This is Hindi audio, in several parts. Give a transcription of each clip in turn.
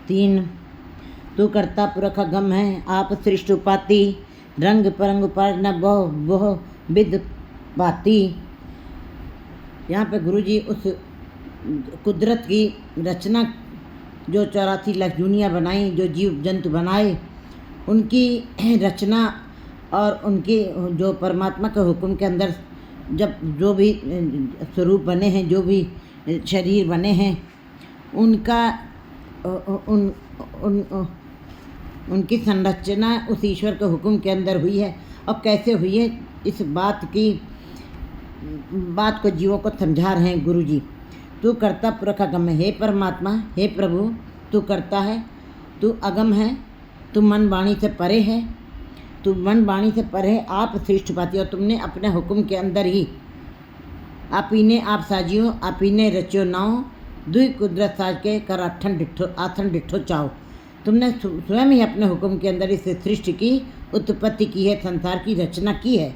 3। तू कर्ता पुरख अगम है, आप सृष्टि उपाति, रंग परंग उपासना बहु विद पाती। यहाँ पे गुरुजी उस कुदरत की रचना जो 84 लाख दुनिया बनाई, जो जीव जंतु बनाए, उनकी रचना और उनके जो परमात्मा के हुक्म के अंदर जब जो भी स्वरूप बने हैं, जो भी शरीर बने हैं, उनका उनकी संरचना उस ईश्वर के हुक्म के अंदर हुई है। और कैसे हुई है, इस बात को जीवों को समझा रहे हैं गुरुजी। तू कर्ता पुरख अगम है, हे परमात्मा, हे प्रभु, तू करता है, तू अगम है, तू मन वाणी से परे है, तू मन वाणी से परे, आप सृष्टि पाती। और तुमने अपने हुक्म के अंदर ही आप ही ने आप साजियो, आप ही ने रचो नाओ, दुई कुदरत साज के कर आथन डिठो चाओ। तुमने स्वयं ही अपने हुक्म के अंदर इस सृष्टि की उत्पत्ति की है, संसार की रचना की है।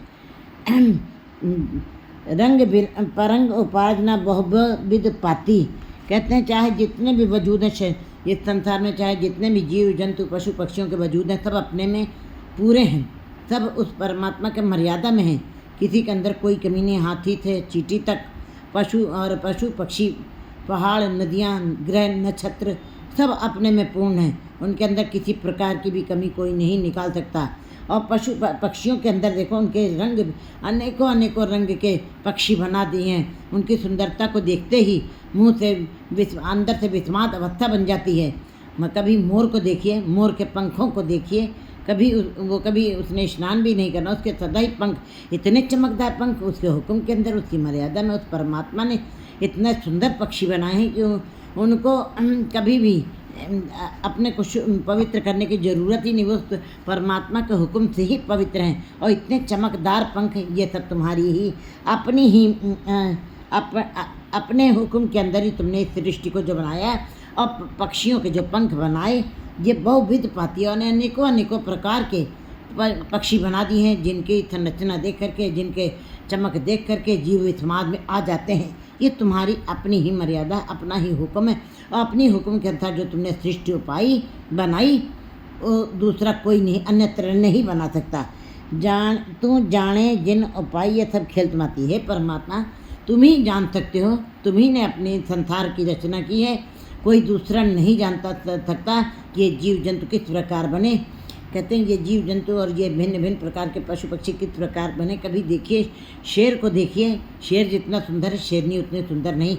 रंग परंग उपासना बहुविध पाती। कहते हैं चाहे जितने भी वजूद हैं इस संसार में, चाहे जितने भी जीव जंतु पशु पक्षियों के वजूद हैं, सब अपने में पूरे हैं, सब उस परमात्मा के मर्यादा में हैं। किसी के अंदर कोई कमी नहीं। हाथी से चींटी तक, पशु पक्षी, पहाड़, नदियाँ, ग्रह, नक्षत्र सब अपने में पूर्ण हैं। उनके अंदर किसी प्रकार की भी कमी कोई नहीं निकाल सकता। और पशु पक्षियों के अंदर देखो, उनके रंग अनेकों रंग के पक्षी बना दिए हैं। उनकी सुंदरता को देखते ही मुंह से अंदर से विस्माद अवस्था बन जाती है। कभी मोर को देखिए, मोर के पंखों को देखिए, कभी उसने स्नान भी नहीं करना, उसके सदा ही पंख, इतने चमकदार पंख, उसके हुक्म के अंदर, उसकी मर्यादा में उस परमात्मा ने इतने सुंदर पक्षी बनाए हैं कि उनको कभी भी अपने को पवित्र करने की ज़रूरत ही नहीं। वो उस परमात्मा के हुक्म से ही पवित्र हैं। और इतने चमकदार पंख, ये सब तुम्हारी ही अपनी ही अपने हुक्म के अंदर ही तुमने इस सृष्टि को जो बनाया। और पक्षियों के जो पंख बनाए, ये बहुविध पातियों ने अनेकों प्रकार के पक्षी बना दिए हैं, जिनकी संरचना देख करके, जिनके चमक देख करके जीव इत्माद में आ जाते हैं। ये तुम्हारी अपनी ही मर्यादा, अपना ही हुक्म है। और अपनी हुक्म के अनुसार जो तुमने सृष्टि उपाई बनाई, वो दूसरा कोई नहीं, अन्यत्र नहीं बना सकता। तू जाने जिन उपाय, ये सब खेल तुमाती है परमात्मा, तुम ही जान सकते हो, तुम ही ने अपने संसार की रचना की है। कोई दूसरा नहीं जानता सकता कि ये जीव जंतु किस प्रकार बने। कहते हैं ये जीव जंतु और ये भिन्न प्रकार के पशु पक्षी किस प्रकार बने। कभी देखिए शेर को, देखिए शेर जितना सुंदर है, शेरनी उतने सुंदर नहीं।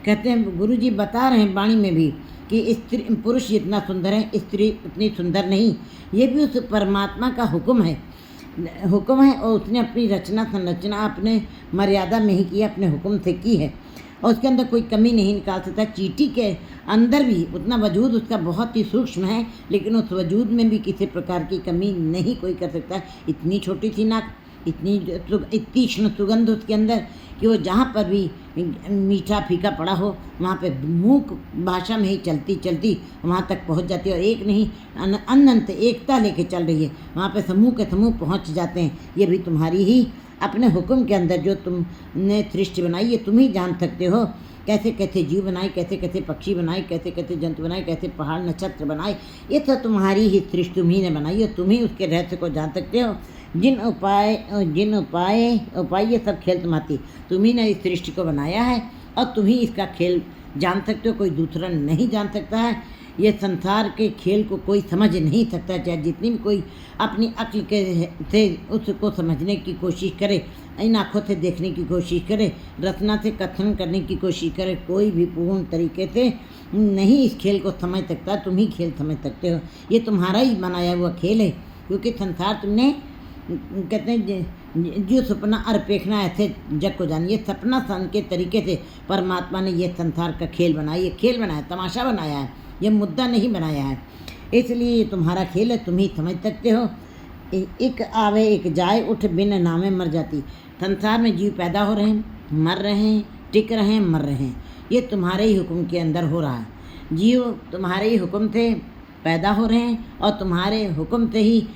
कहते हैं गुरुजी बता रहे हैं वाणी में भी कि स्त्री पुरुष जितना सुंदर है, स्त्री उतनी सुंदर नहीं। ये भी उस परमात्मा का हुक्म है और उसने अपनी रचना संरचना अपने मर्यादा में ही की है, अपने हुक्म से की है। और उसके अंदर कोई कमी नहीं निकाल सकता। चींटी के अंदर भी उतना वजूद उसका बहुत ही सूक्ष्म है, लेकिन उस वजूद में भी किसी प्रकार की कमी नहीं कोई कर सकता। इतनी छोटी सी नाक, इतनी तीक्ष्ण सुगंध उसके अंदर कि वो जहाँ पर भी मीठा फीका पड़ा हो, वहाँ पे मूक भाषा में ही चलती वहाँ तक पहुँच जाती है। और एक नहीं, अनंत एकता लेके चल रही है। वहाँ पे समूह के समूह पहुँच जाते हैं। ये भी तुम्हारी ही अपने हुक्म के अंदर जो तुमने सृष्टि बनाई, ये तुम ही जान सकते हो। कैसे कैसे जीव बनाए, कैसे कैसे पक्षी बनाए, कैसे कैसे जंतु बनाए, कैसे पहाड़ नक्षत्र बनाए, ये तो तुम्हारी ही सृष्टि तुम ही ने बनाई है। तुम ही उसके रहस्य को जान सकते हो। जिन उपाय ये सब खेल तुम्हारी, तुम ही ने इस सृष्टि को बनाया है और तुम ही इसका खेल जान सकते हो। कोई दूसरा नहीं जान सकता है। ये संसार के खेल को कोई समझ नहीं सकता, चाहे जितनी भी कोई अपनी अक्ल के से उसको समझने की कोशिश करे, इन आँखों से देखने की कोशिश करे, रचना से कथन करने की कोशिश करे, कोई भी पूर्ण तरीके से नहीं इस खेल को समझ सकता। तुम ही खेल समझ सकते हो। ये तुम्हारा ही बनाया हुआ खेल है, क्योंकि संसार तुमने, कहते हैं जो सपना अरपेखना ऐसे जग को जान, ये सपना सन के तरीके से परमात्मा ने ये संसार का खेल बनाया, ये खेल बनाया, तमाशा बनाया है, ये मुद्दा नहीं बनाया है। इसलिए ये तुम्हारा खेल है, तुम ही समझ सकते हो। एक आवे एक जाए, उठ बिन नामे मर जाती। संसार में जीव पैदा हो रहे हैं, मर रहे हैं, टिक रहे हैं, मर रहे हैं। ये तुम्हारे ही हुक्म के अंदर हो रहा है। जीव तुम्हारे ही हुक्म से पैदा हो रहे हैं और तुम्हारे हुक्म से ही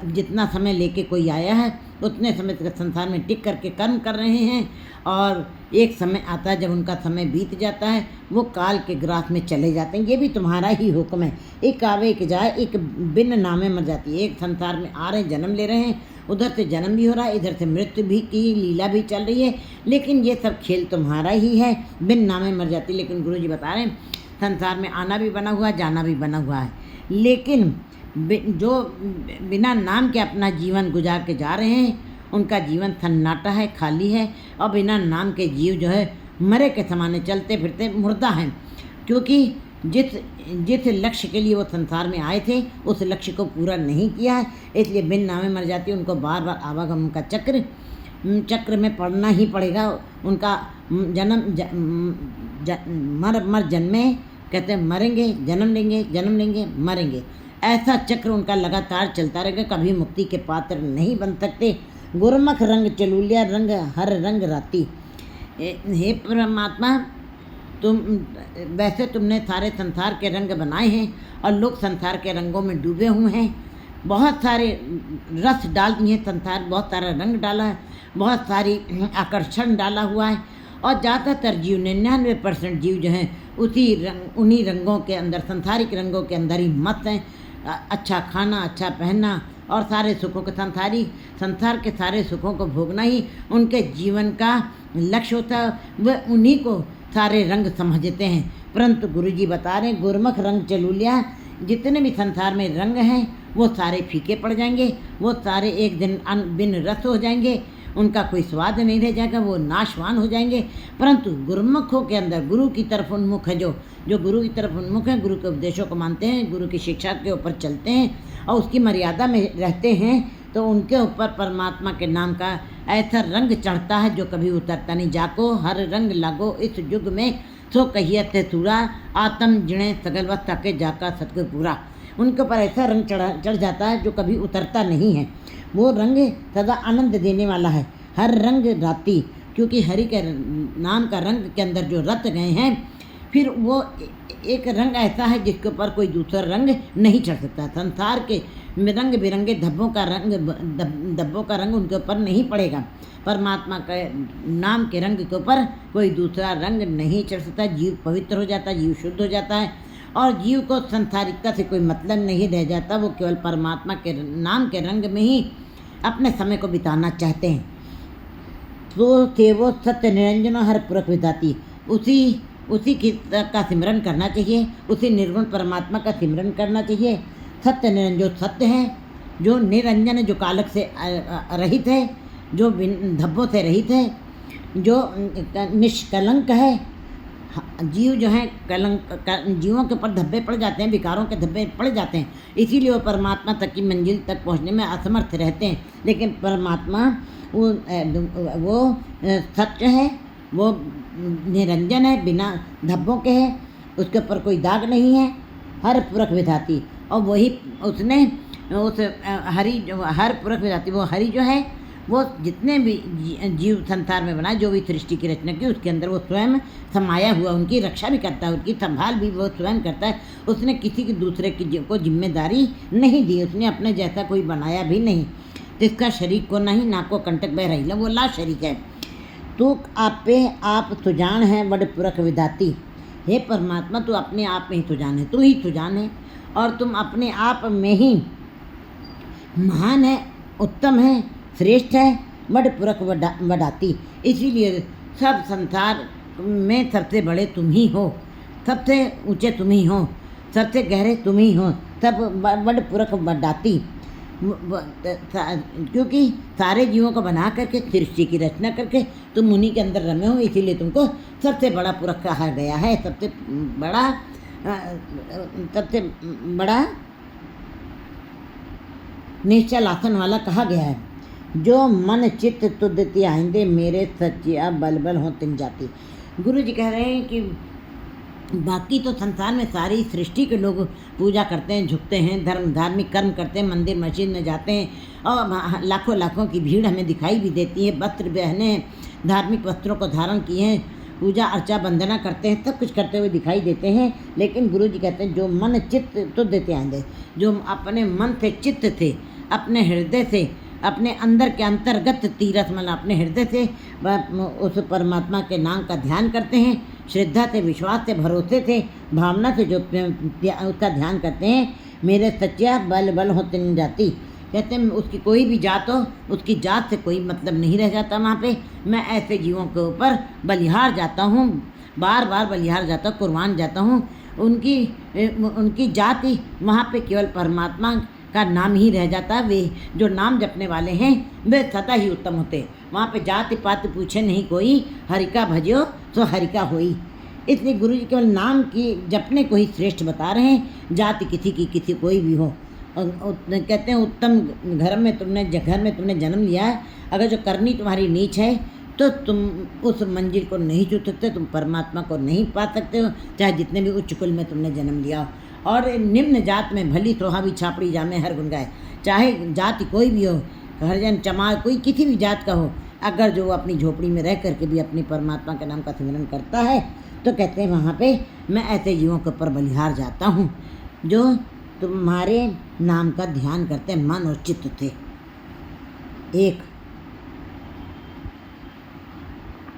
जितना समय लेके कोई आया है उतने समय तक संसार में टिक करके कर्म कर रहे हैं, और एक समय आता है जब उनका समय बीत जाता है, वो काल के ग्रास में चले जाते हैं। ये भी तुम्हारा ही हुक्म है। एक आवे एक जाए, एक बिन नामे मर जाती है। एक संसार में आ रहे, जन्म ले रहे हैं, उधर से जन्म भी हो रहा है, इधर से मृत्यु भी की लीला भी चल रही है, लेकिन ये सब खेल तुम्हारा ही है। बिन नामे मर जाती। लेकिन गुरु जी बता रहे हैं संसार में आना भी बना हुआ है, जाना भी बना हुआ है, लेकिन जो बिना नाम के अपना जीवन गुजार के जा रहे हैं उनका जीवन सन्नाटा है, खाली है। और बिना नाम के जीव जो है मरे के समाने चलते फिरते मुर्दा हैं, क्योंकि जिस लक्ष्य के लिए वो संसार में आए थे उस लक्ष्य को पूरा नहीं किया है, इसलिए बिन नामे मर जाती। उनको बार बार आवागमन का चक्र में पड़ना ही पड़ेगा। उनका मर जन्मे, कहते हैं मरेंगे, जन्म लेंगे, मरेंगे, ऐसा चक्र उनका लगातार चलता रहेगा। कभी मुक्ति के पात्र नहीं बन सकते। गुरमुख रंग चलूलिया, रंग हर रंग राती। हे परमात्मा, तुमने सारे संसार के रंग बनाए हैं और लोग संसार के रंगों में डूबे हुए हैं। बहुत सारे रस डाल दिए हैं संसार, बहुत सारा रंग डाला है, बहुत सारी आकर्षण डाला हुआ है, और ज़्यादातर जीव 99% जीव जो हैं उन्हीं रंगों के अंदर, संसारिक रंगों के अंदर ही मस्त हैं। अच्छा खाना, अच्छा पहनना और सारे सुखों के संसार के सारे सुखों को भोगना ही उनके जीवन का लक्ष्य होता है। वह उन्हीं को सारे रंग समझते हैं। परंतु गुरुजी बता रहे हैं गुरमुख रंग चलूलिया, जितने भी संसार में रंग हैं वो सारे फीके पड़ जाएंगे, वो सारे एक दिन बिन रस हो जाएंगे, उनका कोई स्वाद नहीं रह जाएगा, वो नाशवान हो जाएंगे। परंतु गुरुमुखों के अंदर गुरु की तरफ उन्मुख है, जो गुरु की तरफ उन्मुख है, गुरु के उपदेशों को मानते हैं, गुरु की शिक्षा के ऊपर चलते हैं और उसकी मर्यादा में रहते हैं, तो उनके ऊपर परमात्मा के नाम का ऐसा रंग चढ़ता है जो कभी उतरता नहीं। जाको हर रंग लागो इस युग में, सो कहियत सूरा, आत्म जिणे सगल वस्ता के जाका सतगुर पूरा। उनके ऊपर ऐसा रंग चढ़ जाता है जो कभी उतरता नहीं है। वो रंग सदा आनंद देने वाला है। हर रंग राती, क्योंकि हरि के नाम का रंग के अंदर जो रत गए हैं, फिर वो एक रंग ऐसा है जिसके ऊपर कोई दूसरा रंग नहीं चढ़ सकता। संसार के रंग बिरंगे धब्बों का रंग उनके ऊपर नहीं पड़ेगा। परमात्मा के नाम के रंग के ऊपर कोई दूसरा रंग नहीं चढ़ सकता। जीव पवित्र हो जाता है, जीव शुद्ध हो जाता है, और जीव को संसारिकता से कोई मतलब नहीं रह जाता। वो केवल परमात्मा के नाम के रंग में ही अपने समय को बिताना चाहते हैं। तो थे वो सत्य निरंजन हर पुरख विधाती, उसी का सिमरन करना चाहिए, उसी निर्गुण परमात्मा का सिमरन करना चाहिए। सत्य निरंजन, जो सत्य है, जो निरंजन है, जो कालक से रहित है, जो धब्बों से रहित है, जो निष्कलंक है। जीव जो है जीवों के ऊपर धब्बे पड़ जाते हैं, विकारों के धब्बे पड़ जाते हैं, इसीलिए वो परमात्मा तक की मंजिल तक पहुंचने में असमर्थ रहते हैं। लेकिन परमात्मा वो सत्य है, वो निरंजन है, बिना धब्बों के है, उसके ऊपर कोई दाग नहीं है। हर पुरख विधाती, और वही उसने उस हर पुरख विधाती, वो हरि जो है वो जितने भी जीव संसार में बनाए, जो भी सृष्टि की रचना की, उसके अंदर वो स्वयं समाया हुआ, उनकी रक्षा भी करता है, उनकी संभाल भी वो स्वयं करता है। उसने किसी की दूसरे की को जिम्मेदारी नहीं दी, उसने अपने जैसा कोई बनाया भी नहीं। जिसका शरीक को नहीं, ना को कंटक बह रही, वो ला शरीक है। तू आपे आप तुजान है बड़ पुरख विधाती। हे परमात्मा, तू अपने आप में ही तुजान है, तू ही तुजान है, और तुम अपने आप में ही महान है, उत्तम है, श्रेष्ठ है, बड़ पुरख वडाती। इसीलिए सब संसार में सबसे बड़े तुम ही हो, सबसे ऊंचे तुम ही हो, सबसे गहरे तुम ही हो, सब बड़ पुरख वडाती। क्योंकि सारे जीवों को बना करके, सृष्टि की रचना करके तुम उन्हीं के अंदर रमे हो, इसीलिए तुमको सबसे बड़ा पुरख कहा गया है, सबसे बड़ा निश्चल आसन वाला कहा गया है। जो मन चित्त तुद त्याइंदे, मेरे सच्चिया बल हो तिन जाती। गुरु जी कह रहे हैं कि बाकी तो संसार में सारी सृष्टि के लोग पूजा करते हैं, झुकते हैं, धार्मिक कर्म करते हैं, मंदिर मस्जिद में जाते हैं, और लाखों की भीड़ हमें दिखाई भी देती है। वस्त्र बहने धार्मिक वस्त्रों को धारण किए हैं, पूजा अर्चा वंदना करते हैं, सब कुछ करते हुए दिखाई देते हैं। लेकिन गुरु जी कहते हैं जो मन चित्त तुद त्याइंदे, जो अपने मन से चित्त थे, अपने हृदय से अपने अंदर के अंतर्गत तीर्थ मतलब अपने हृदय से उस परमात्मा के नाम का ध्यान करते हैं, श्रद्धा से, विश्वास से, भरोसे से, भावना से जो उसका ध्यान करते हैं। मेरे सच्चा बल बल हो तीन जाति, कहते हैं उसकी कोई भी जात हो, उसकी जात से कोई मतलब नहीं रह जाता वहाँ पे। मैं ऐसे जीवों के ऊपर बलिहार जाता हूँ, बार बार बलिहार जाता हूँ, कुर्बान जाता हूँ। उनकी जाति वहाँ पे केवल परमात्मा का नाम ही रह जाता। वे जो नाम जपने वाले हैं वे सदा ही उत्तम होते। वहाँ पे जाति पाति पूछे नहीं कोई, हरि का भजो तो हरि का होई। इसलिए गुरु जी केवल नाम की जपने को ही श्रेष्ठ बता रहे हैं, जाति किसी की किसी कोई भी हो। कहते हैं उत्तम घर में तुमने जन्म लिया है, अगर जो करनी तुम्हारी नीच है तो तुम उस मंजिल को नहीं छू सकते, तुम परमात्मा को नहीं पा सकते हो, चाहे जितने भी उच्च कुल में तुमने जन्म लिया हो। और निम्न जात में भली सोहा भी छापड़ी जामे हर गुन गाए, चाहे जाति कोई भी हो, हरिजन चमार कोई किसी भी जात का हो, अगर जो अपनी झोपड़ी में रह करके भी अपनी परमात्मा के नाम का सिमरन करता है तो कहते हैं वहाँ पे मैं ऐसे जीवों के ऊपर बलिहार जाता हूँ जो तुम्हारे नाम का ध्यान करते हैं मन और चित्त से। एक